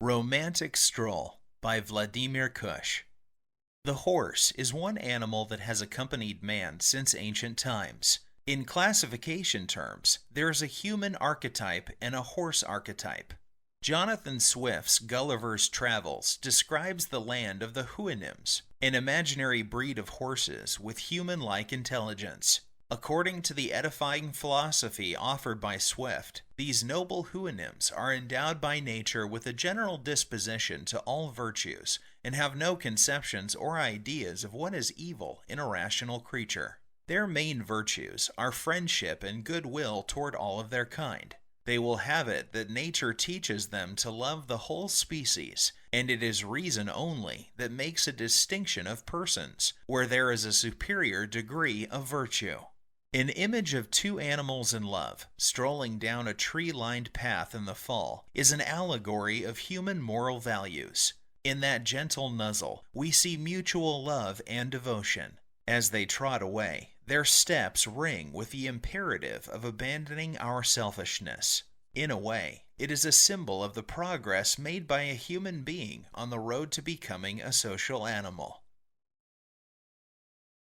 Romantic Stroll by Vladimir Kush. The horse is one animal that has accompanied man since ancient times. In classification terms, there is a human archetype and a horse archetype. Jonathan Swift's Gulliver's Travels describes the land of the Houyhnhnms, an imaginary breed of horses with human-like intelligence. According to the edifying philosophy offered by Swift, these noble Houyhnhnms are endowed by nature with a general disposition to all virtues, and have no conceptions or ideas of what is evil in a rational creature. Their main virtues are friendship and goodwill toward all of their kind. They will have it that nature teaches them to love the whole species, and it is reason only that makes a distinction of persons, where there is a superior degree of virtue. An image of two animals in love, strolling down a tree-lined path in the fall, is an allegory of human moral values. In that gentle nuzzle, we see mutual love and devotion. As they trot away, their steps ring with the imperative of abandoning our selfishness. In a way, it is a symbol of the progress made by a human being on the road to becoming a social animal.